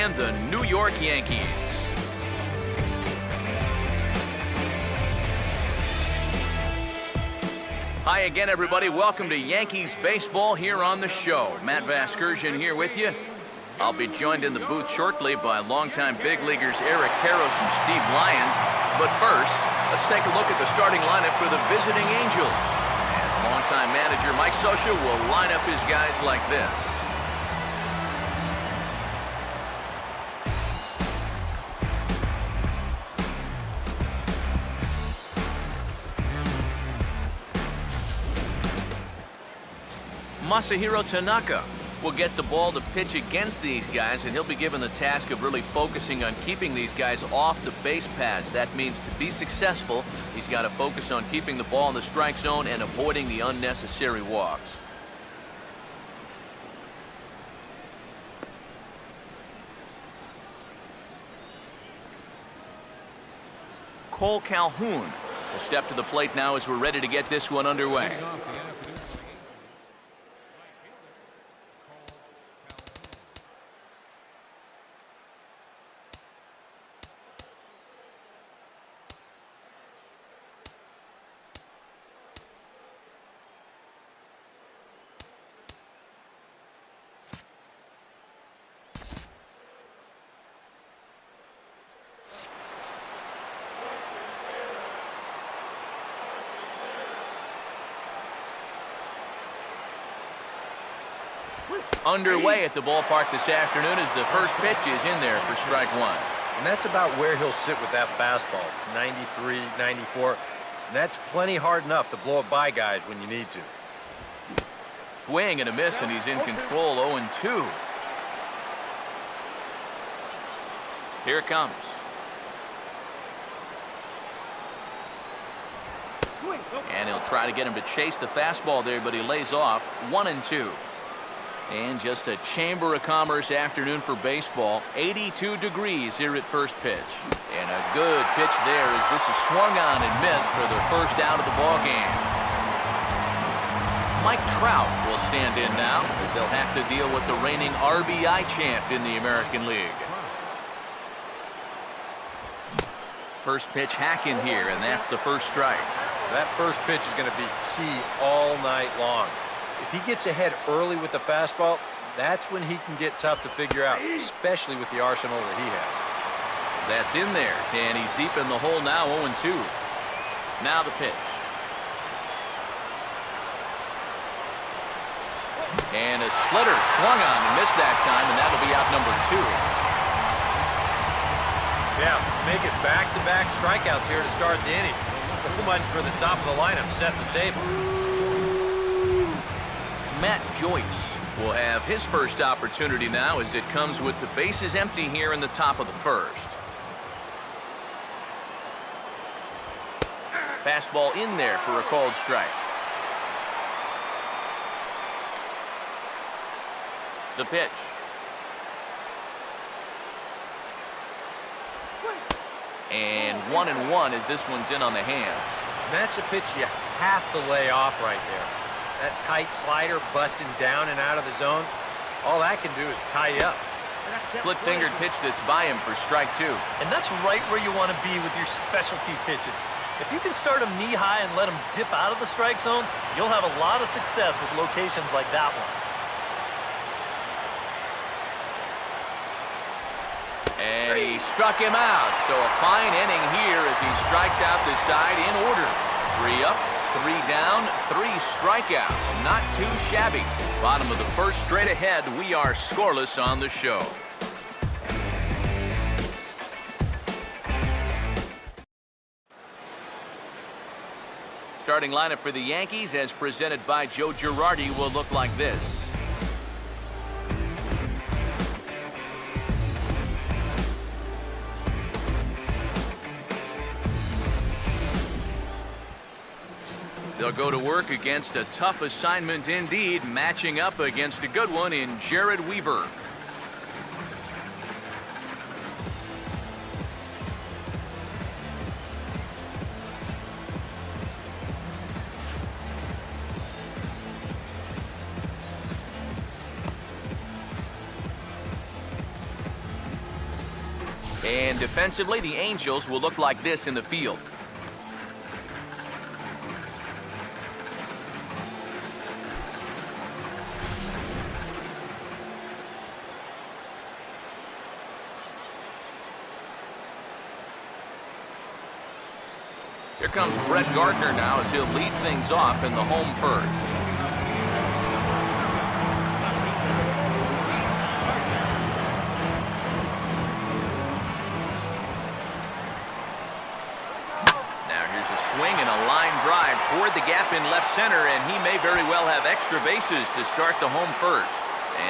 and the New York Yankees. Hi again, everybody. Welcome to Yankees baseball here on the show. Matt Vasgersian here with you. I'll be joined in the booth shortly by longtime big leaguers Eric Karros and Steve Lyons. But first, let's take a look at the starting lineup for the visiting Angels. As longtime manager Mike Scioscia will line up his guys like this. Masahiro Tanaka will get the ball to pitch against these guys, and he'll be given the task of really focusing on keeping these guys off the base paths. That means to be successful, he's got to focus on keeping the ball in the strike zone and avoiding the unnecessary walks. Cole Calhoun will step to the plate now as we're ready to get this one underway. Underway at the ballpark this afternoon as the first pitch is in there for strike one. And that's about where he'll sit with that fastball, 93, 94. And that's plenty hard enough to blow it by guys when you need to. Swing and a miss, and he's in control, 0-2. Here it comes. And he'll try to get him to chase the fastball there, but he lays off, 1-2. And just a chamber of commerce afternoon for baseball. 82 degrees here at first pitch. And a good pitch there as this is swung on and missed for the first out of the ball game. Mike Trout will stand in now as they'll have to deal with the reigning RBI champ in the American League. First pitch hacking here, and that's the first strike. That first pitch is going to be key all night long. If he gets ahead early with the fastball, that's when he can get tough to figure out, especially with the arsenal that he has. That's in there, and he's deep in the hole now, 0-2. Now the pitch. And a splitter swung on and missed that time, and that'll be out number 2. Yeah, make it back-to-back strikeouts here to start the inning. So much for the top of the lineup setting the table. Matt Joyce will have his first opportunity now as it comes with the bases empty here in the top of the first. Fastball in there for a called strike. The pitch. And 1-1 as this one's in on the hands. That's a pitch you have to lay off right there. That tight slider busting down and out of the zone, all that can do is tie you up. Split-fingered pitch that's by him for strike 2. And that's right where you want to be with your specialty pitches. If you can start them knee-high and let them dip out of the strike zone, you'll have a lot of success with locations like that one. And he struck him out. So a fine inning here as he strikes out the side in order. 3 up, 3 down, 3 strikeouts. Not too shabby. Bottom of the first, straight ahead. We are scoreless on the show. Starting lineup for the Yankees as presented by Joe Girardi will look like this. They'll go to work against a tough assignment indeed, matching up against a good one in Jared Weaver. And defensively, the Angels will look like this in the field. Here comes Brett Gardner now as he'll lead things off in the home first. Swing and a line drive toward the gap in left center, and he may very well have extra bases to start the home first.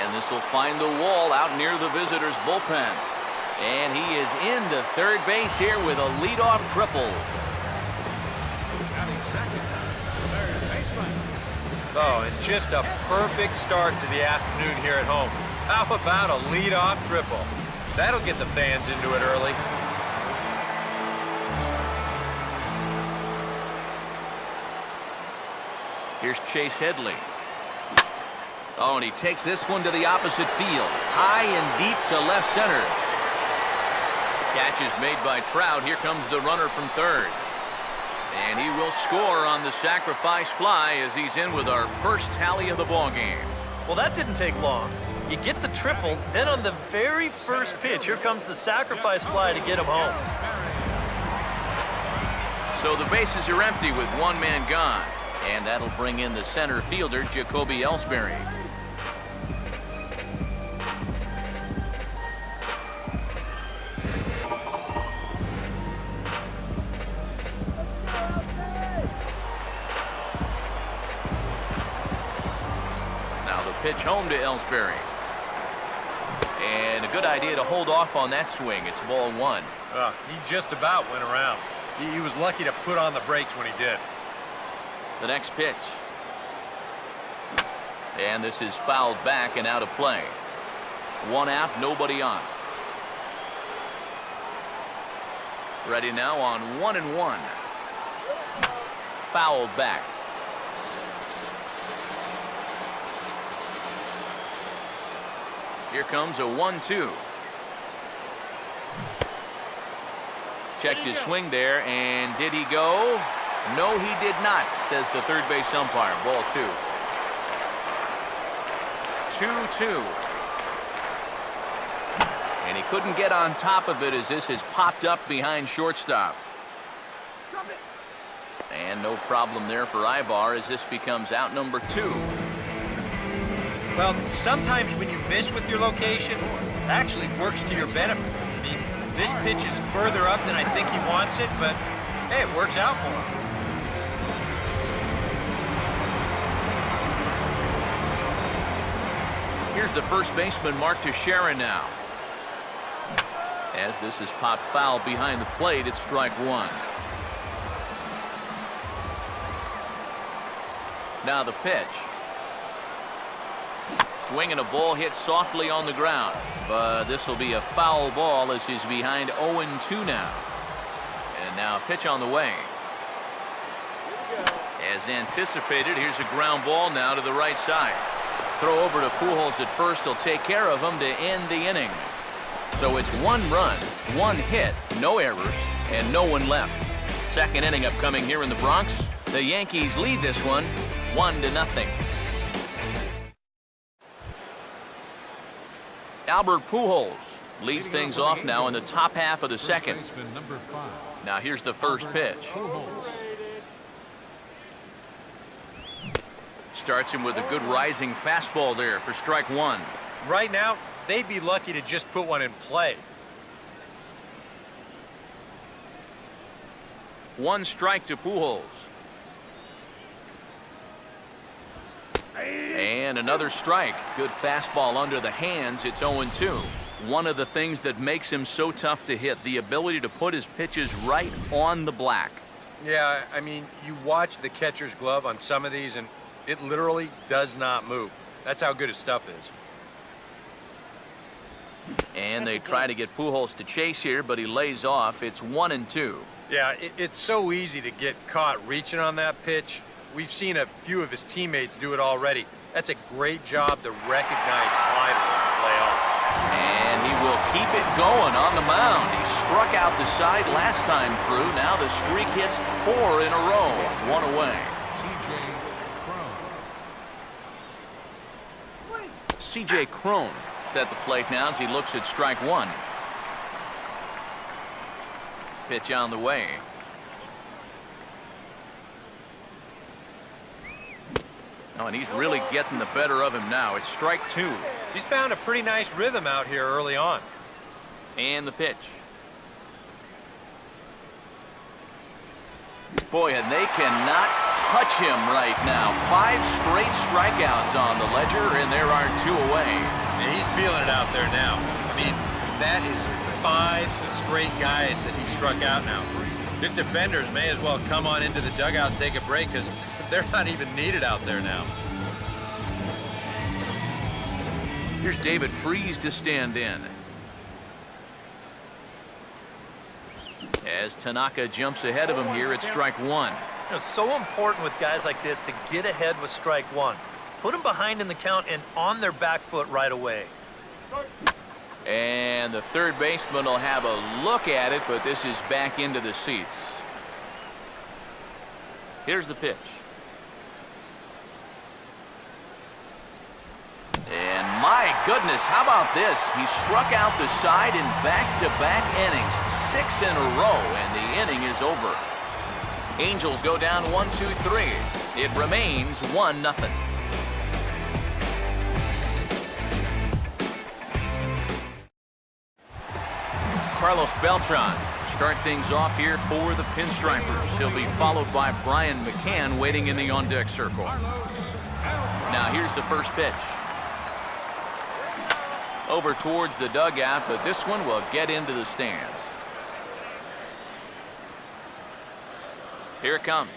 And this will find the wall out near the visitors' bullpen. And he is into third base here with a leadoff triple. So, and just a perfect start to the afternoon here at home. How about a leadoff triple? That'll get the fans into it early. Here's Chase Headley. Oh, and he takes this one to the opposite field. High and deep to left center. Catch is made by Trout. Here comes the runner from third. And he will score on the sacrifice fly as he's in with our first tally of the ballgame. Well, that didn't take long. You get the triple, then on the very first pitch, here comes the sacrifice fly to get him home. So the bases are empty with one man gone. And that'll bring in the center fielder, Jacoby Ellsbury. Now the pitch home to Ellsbury. And a good idea to hold off on that swing. It's ball one. He just about went around. He was lucky to put on the brakes when he did. The next pitch. And this is fouled back and out of play. One out, nobody on. Ready now on 1-1. Fouled back. Here comes a 1-2. Checked his swing there, and did he go? No, he did not, says the third base umpire. Ball 2. 2-2. And he couldn't get on top of it as this has popped up behind shortstop. And no problem there for Ibar as this becomes out number 2. Well, sometimes when you miss with your location, it actually works to your benefit. I mean, this pitch is further up than I think he wants it, but hey, it works out for him. Here's the first baseman, Mark Teixeira now. As this is popped foul behind the plate, it's strike one. Now the pitch. Swinging a ball hit softly on the ground, but this will be a foul ball as he's behind 0-2 now. And now a pitch on the way. As anticipated, here's a ground ball now to the right side. Throw over to Pujols at first. He'll take care of him to end the inning. So it's 1 run, 1 hit, no errors, and no one left. Second inning upcoming here in the Bronx. The Yankees lead this one 1-0. Albert Pujols leads things off now in the top half of the second. Now here's the first pitch. Starts him with a good rising fastball there for strike one. Right now, they'd be lucky to just put one in play. 1 strike to Pujols. And another strike. Good fastball under the hands. It's 0-2. One of the things that makes him so tough to hit, the ability to put his pitches right on the black. Yeah, I mean, you watch the catcher's glove on some of these, and it literally does not move. That's how good his stuff is. And they try to get Pujols to chase here, but he lays off. It's 1-2. Yeah, it's so easy to get caught reaching on that pitch. We've seen a few of his teammates do it already. That's a great job to recognize sliders and play off. And he will keep it going on the mound. He struck out the side last time through. Now the streak hits 4 in a row. 1 away. C.J. Crone is at the plate now as he looks at strike 1. Pitch on the way. Oh, and he's really getting the better of him now. It's strike 2. He's found a pretty nice rhythm out here early on. And the pitch. Boy, and they cannot touch him right now. 5 straight strikeouts on the ledger, and there are 2 away. And he's feeling it out there now. I mean, that is 5 straight guys that he struck out now. His defenders may as well come on into the dugout and take a break because they're not even needed out there now. Here's David Freese to stand in. As Tanaka jumps ahead of him here at strike 1. It's so important with guys like this to get ahead with strike 1. Put them behind in the count and on their back foot right away. And the third baseman will have a look at it, but this is back into the seats. Here's the pitch. And my goodness, how about this? He struck out the side in back-to-back innings. 6 in a row, and the inning is over. Angels go down 1-2-3. It remains 1-0. Carlos Beltran start things off here for the Pinstripers. He'll be followed by Brian McCann waiting in the on-deck circle. Now here's the first pitch. Over towards the dugout, but this one will get into the stands. Here it comes.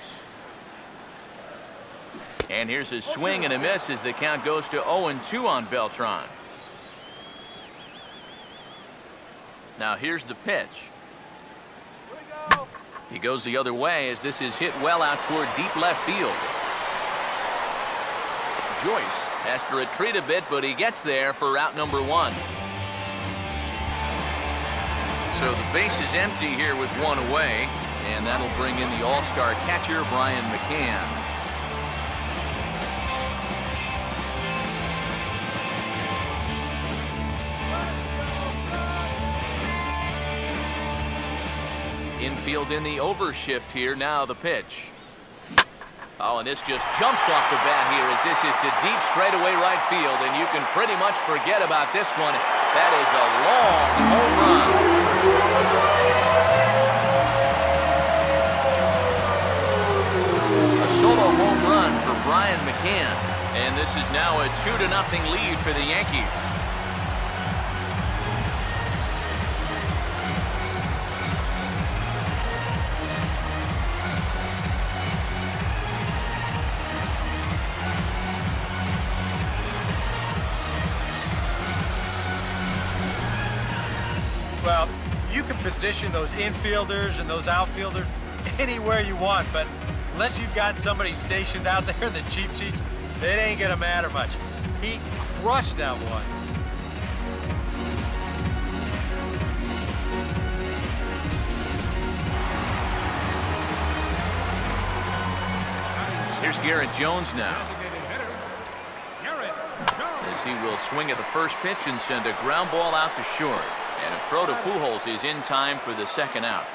And here's a swing and a miss as the count goes to 0-2 on Beltran. Now here's the pitch. He goes the other way as this is hit well out toward deep left field. Joyce has to retreat a bit, but he gets there for out number 1. So the base is empty here with 1 away, and that'll bring in the all-star catcher, Brian McCann. Infield in the overshift here. Now the pitch. Oh, and this just jumps off the bat here as this is to deep straightaway right field, and you can pretty much forget about this one. That is a long home run. A solo home run for Brian McCann, and this is now a 2-0 lead for the Yankees. Well, you can position those infielders and those outfielders anywhere you want, but unless you've got somebody stationed out there in the cheap seats, it ain't gonna matter much. He crushed that one. Here's Garrett Jones now. As he will swing at the first pitch and send a ground ball out to short. And a throw to Pujols is in time for the second out.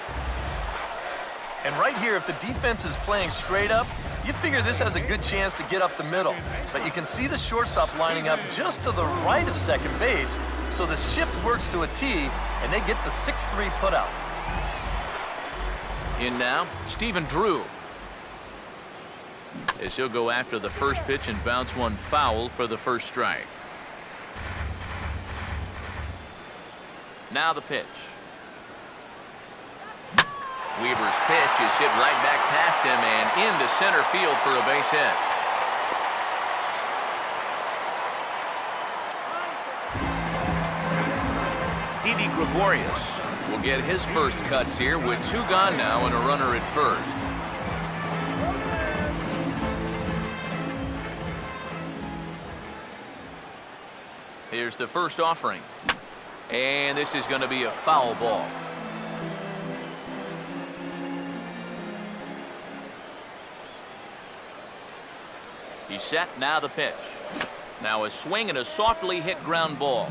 And right here, if the defense is playing straight up, you figure this has a good chance to get up the middle. But you can see the shortstop lining up just to the right of second base, so the shift works to a T, and they get the 6-3 putout. In now, Stephen Drew. As he'll go after the first pitch and bounce one foul for the first strike. Now the pitch. Weaver's pitch is hit right back past him and into center field for a base hit. Didi Gregorius will get his first cuts here with 2 gone now and a runner at first. Here's the first offering. And this is going to be a foul ball. He's set, now the pitch. Now a swing and a softly hit ground ball.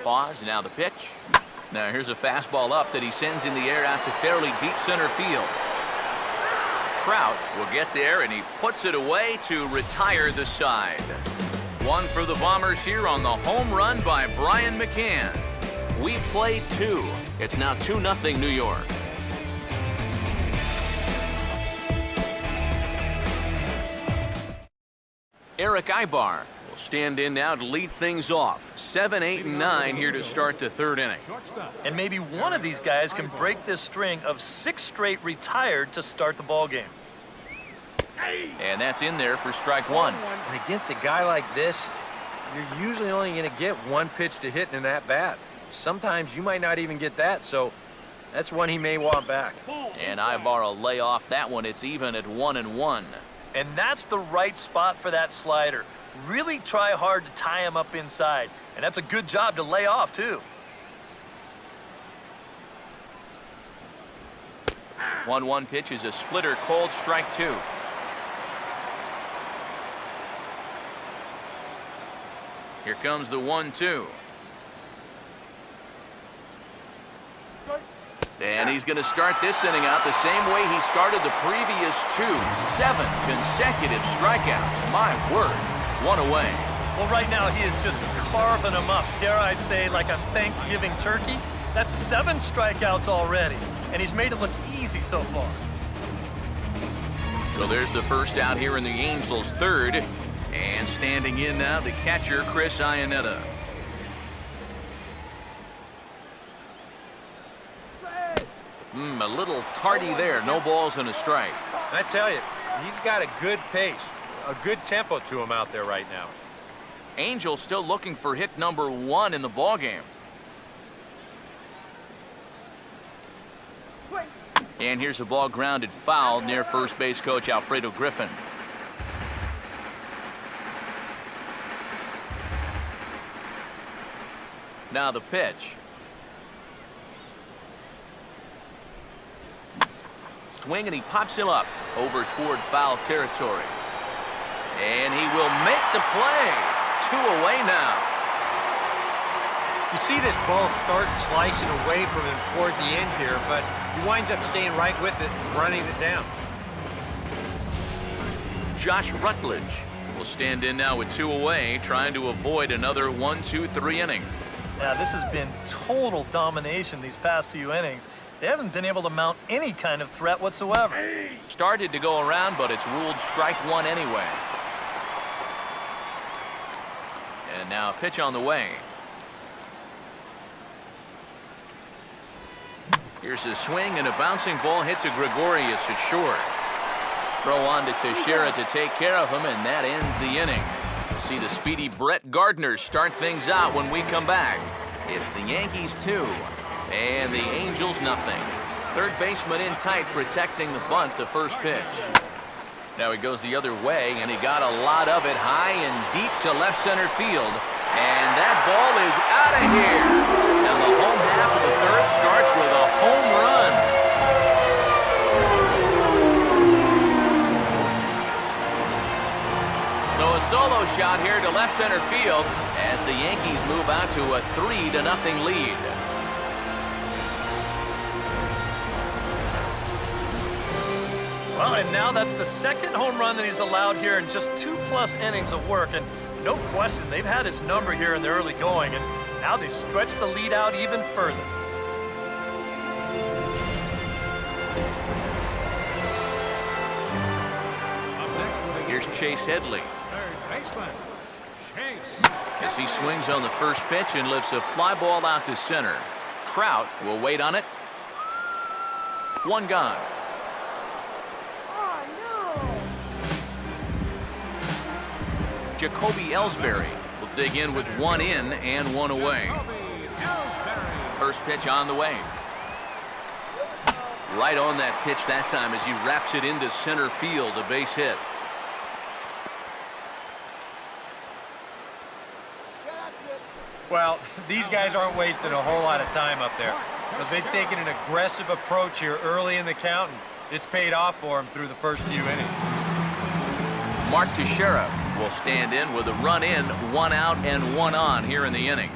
Pause, now the pitch. Now here's a fastball up that he sends in the air out to fairly deep center field. Trout will get there, and he puts it away to retire the side. One for the Bombers here on the home run by Brian McCann. We played 2. It's now 2-0 New York. Eric Ibar will stand in now to lead things off. 7, 8, and 9 here to start the third inning. And maybe one of these guys can break this string of 6 straight retired to start the ball game. And that's in there for strike 1. And against a guy like this, you're usually only going to get one pitch to hit in that bat. Sometimes you might not even get that, so that's one he may want back. And Ibar will lay off that one. It's even at 1-1. And that's the right spot for that slider. Really try hard to tie him up inside. And that's a good job to lay off, too. 1-1 pitch is a splitter, called strike 2. Here comes the 1-2. And he's going to start this inning out the same way he started the previous 2. 7 consecutive strikeouts. My word. 1 away. Well, right now he is just carving them up. Dare I say, like a Thanksgiving turkey? That's 7 strikeouts already. And he's made it look easy so far. So there's the first out here in the Angels' third. And standing in now, the catcher, Chris Iannetta. A little tardy there. No balls and a strike. And I tell you, he's got a good pace, a good tempo to him out there right now. Angels still looking for hit number 1 in the ballgame. And here's a ball grounded foul near first base coach Alfredo Griffin. Now the pitch. Swing, and he pops him up over toward foul territory. And he will make the play. 2 away now. You see this ball start slicing away from him toward the end here, but he winds up staying right with it, running it down. Josh Rutledge will stand in now with 2 away, trying to avoid another 1-2-3 inning. Yeah, this has been total domination these past few innings. They haven't been able to mount any kind of threat whatsoever. Started to go around, but it's ruled strike 1 anyway. And now a pitch on the way. Here's a swing, and a bouncing ball hit to Gregorius at short. Throw on to Teixeira to take care of him, and that ends the inning. We'll see the speedy Brett Gardner start things out when we come back. It's the Yankees 2. And the Angels nothing. Third baseman in tight, protecting the bunt, the first pitch. Now he goes the other way, and he got a lot of it high and deep to left center field. And that ball is out of here. And the home half of the third starts with a home run. So a solo shot here to left center field as the Yankees move out to a 3-0 lead. Well, and now that's the second home run that he's allowed here in just 2+ innings of work. And no question, they've had his number here in the early going, and now they stretch the lead out even further. Here's Chase Headley. As he swings on the first pitch and lifts a fly ball out to center. Trout will wait on it. 1 gone. Jacoby Ellsbury will dig in with 1 in and 1 away. First pitch on the way. Right on that pitch that time as he wraps it into center field, a base hit. Well, these guys aren't wasting a whole lot of time up there. But they've taken an aggressive approach here early in the count, and it's paid off for them through the first few innings. Mark Teixeira will stand in with a run in, 1 out and 1 on here in the inning.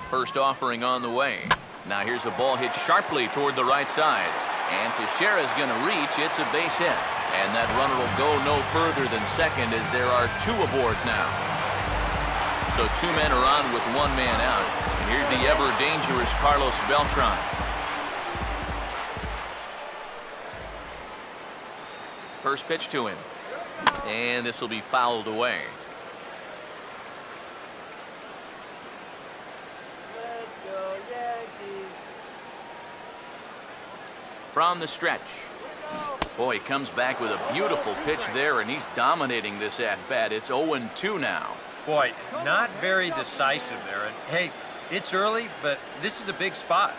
First offering on the way. Now here's a ball hit sharply toward the right side. And Teixeira's going to reach. It's a base hit. And that runner will go no further than second as there are 2 aboard now. So 2 men are on with 1 man out. And here's the ever-dangerous Carlos Beltran. First pitch to him. And this will be fouled away. From the stretch. Boy, he comes back with a beautiful pitch there, and he's dominating this at-bat. It's 0-2 now. Boy, not very decisive there. And hey, it's early, but this is a big spot.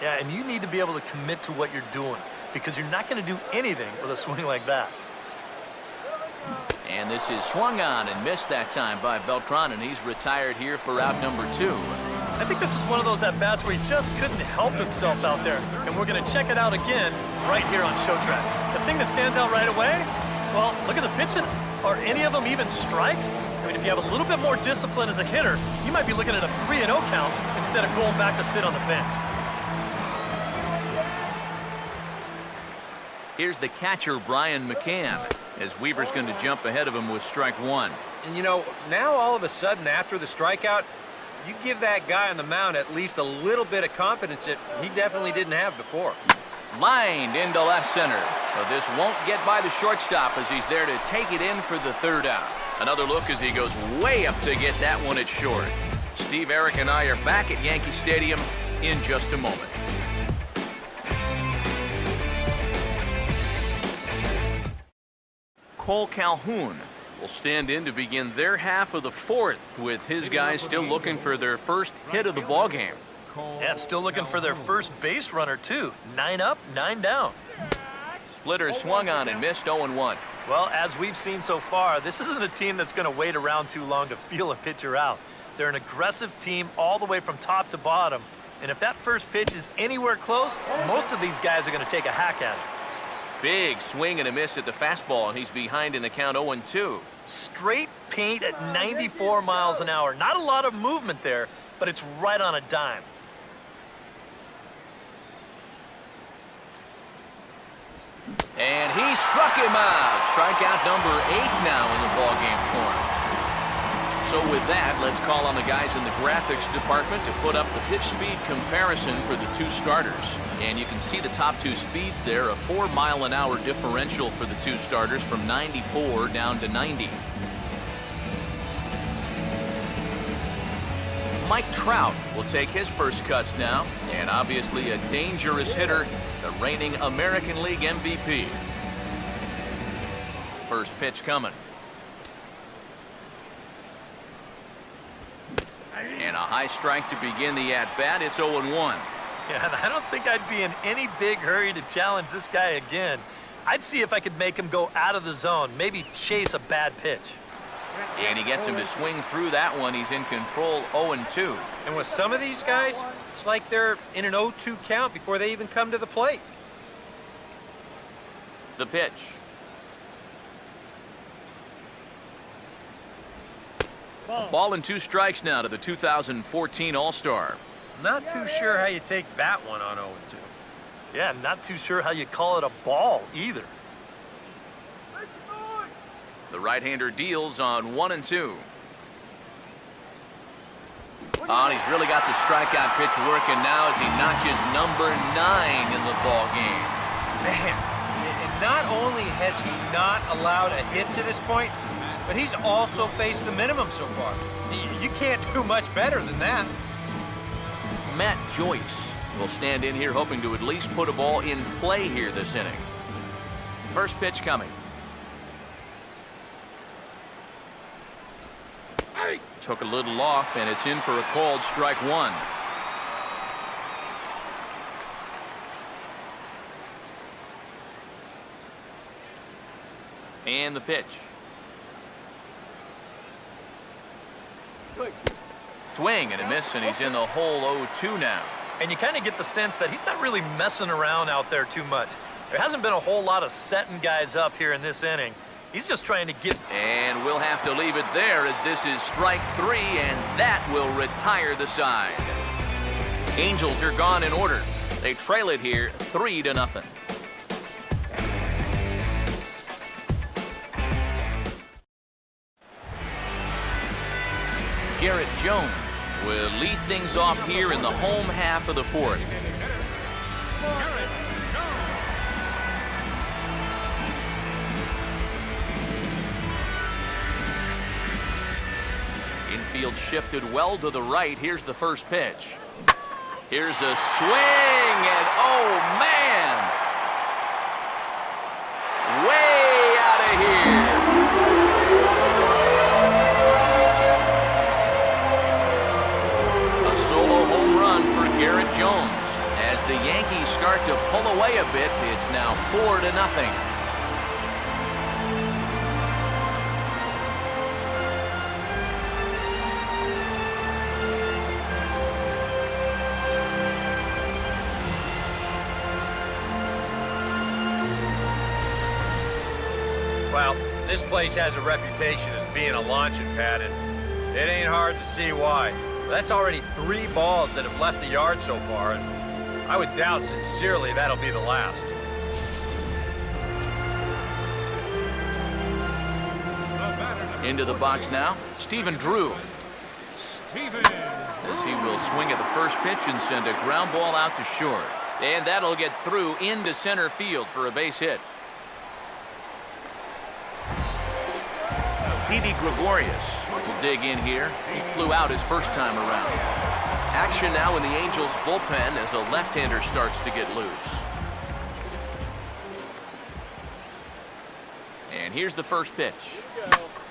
Yeah, and you need to be able to commit to what you're doing because you're not going to do anything with a swing like that. And this is swung on and missed that time by Beltran, and he's retired here for out number 2. I think this is one of those at-bats where he just couldn't help himself out there. And we're going to check it out again right here on Show Track. The thing that stands out right away, well, look at the pitches. Are any of them even strikes? I mean, if you have a little bit more discipline as a hitter, you might be looking at a 3-0 count instead of going back to sit on the bench. Here's the catcher, Brian McCann, as Weaver's going to jump ahead of him with strike 1. And you know, now all of a sudden after the strikeout, you give that guy on the mound at least a little bit of confidence that he definitely didn't have before. Lined into left center. But this won't get by the shortstop as he's there to take it in for the 3rd out. Another look as he goes way up to get that one at short. Steve, Eric, and I are back at Yankee Stadium in just a moment. Cole Calhoun will stand in to begin their half of the 4th with his guys still looking for their first hit of the ballgame. Yeah, still looking for their first base runner, too. 9 up, 9 down. Splitter swung on and missed 0-1. Well, as we've seen so far, this isn't a team that's going to wait around too long to feel a pitcher out. They're an aggressive team all the way from top to bottom. And if that first pitch is anywhere close, most of these guys are going to take a hack at it. Big swing and a miss at the fastball, and he's behind in the count 0-2. Straight paint at 94 miles an hour. Not a lot of movement there, but it's right on a dime. And he struck him out. Strikeout number 8 now in the ballgame for him. So with that, let's call on the guys in the graphics department to put up the pitch speed comparison for the 2 starters. And you can see the top 2 speeds there, a 4-mile-an-hour differential for the 2 starters from 94 down to 90. Mike Trout will take his first cuts now, and obviously a dangerous hitter, the reigning American League MVP. First pitch coming. And a high strike to begin the at-bat. It's 0-1. Yeah, and I don't think I'd be in any big hurry to challenge this guy again. I'd see if I could make him go out of the zone, maybe chase a bad pitch. And he gets him to swing through that one. He's in control, 0-2. And with some of these guys, it's like they're in an 0-2 count before they even come to the plate. The pitch. Ball and 2 strikes now to the 2014 All-Star. Not too sure how you take that one on 0-2. Yeah, not too sure how you call it a ball either. The right-hander deals on 1-2. Oh, and he's really got the strikeout pitch working now as he notches number 9 in the ball game. Man, and not only has he not allowed a hit to this point, but he's also faced the minimum so far. You can't do much better than that. Matt Joyce will stand in here hoping to at least put a ball in play here this inning. First pitch coming. Took a little off, and it's in for a called strike 1. And the pitch. Swing and a miss, and he's in the hole 0-2 now. And you kind of get the sense that he's not really messing around out there too much. There hasn't been a whole lot of setting guys up here in this inning. He's just trying to get... And we'll have to leave it there as this is strike 3, and that will retire the side. Angels are gone in order. They trail it here 3-0. Garrett Jones will lead things off here in the home half of the fourth. Infield shifted well to the right. Here's the first pitch. Here's a swing, and oh man! Way out of here! A solo home run for Garrett Jones. As the Yankees start to pull away a bit, it's now 4-0. Well, this place has a reputation as being a launching pad, and it ain't hard to see why. That's already 3 balls that have left the yard so far, and I would doubt sincerely that'll be the last. Into the box now, Stephen Drew. As he will swing at the first pitch and send a ground ball out to short. And that'll get through into center field for a base hit. Didi Gregorius will dig in here. He flew out his first time around. Action now in the Angels bullpen as a left-hander starts to get loose. And here's the first pitch.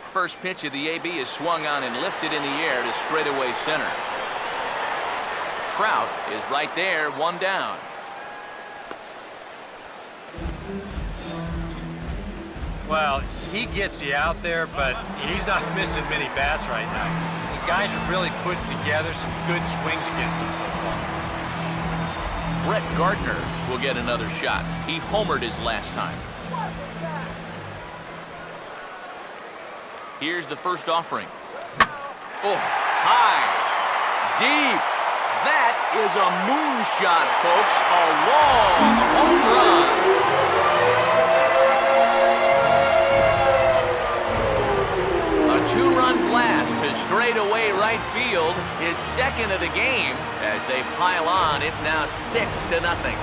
First pitch of the AB is swung on and lifted in the air to straightaway center. Trout is right there, 1 down. Well, he gets you out there, but he's not missing many bats right now. The guys are really putting together some good swings against him so far. Brett Gardner will get another shot. He homered his last time. Here's the first offering. Oh, high, deep. That is a moonshot, folks. A long home run. A 2-run blast to straightaway right field, his second of the game. As they pile on, it's now 6-0.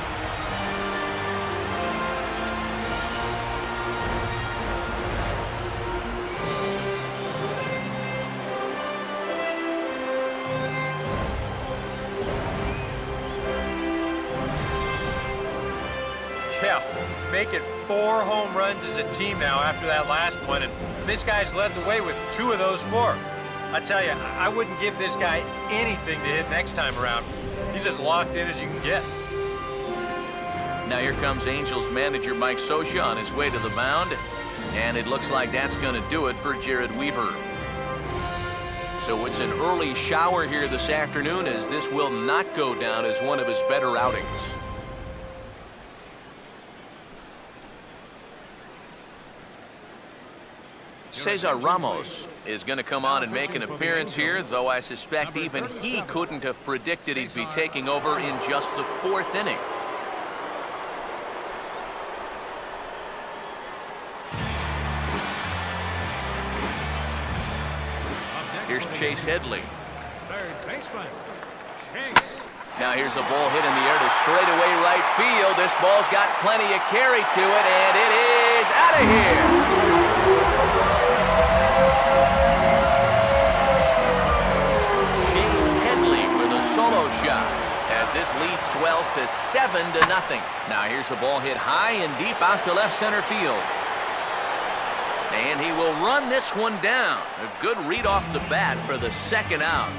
Yeah, make it 4 home runs as a team now after that last one, and this guy's led the way with 2 of those 4. I tell you, I wouldn't give this guy anything to hit next time around. He's as locked in as you can get. Now here comes Angels manager Mike Scioscia on his way to the mound, and it looks like that's going to do it for Jared Weaver. So it's an early shower here this afternoon, as this will not go down as one of his better outings. Cesar Ramos is going to come on and make an appearance here, though I suspect even he couldn't have predicted he'd be taking over in just the 4th inning. Here's Chase Headley. Third baseman, Chase. Now here's a ball hit in the air to straightaway right field. This ball's got plenty of carry to it, and it is out of here. Chase Headley with a solo shot as this lead swells to 7-0. Now here's a ball hit high and deep out to left center field. And he will run this one down. A good read off the bat for the second out.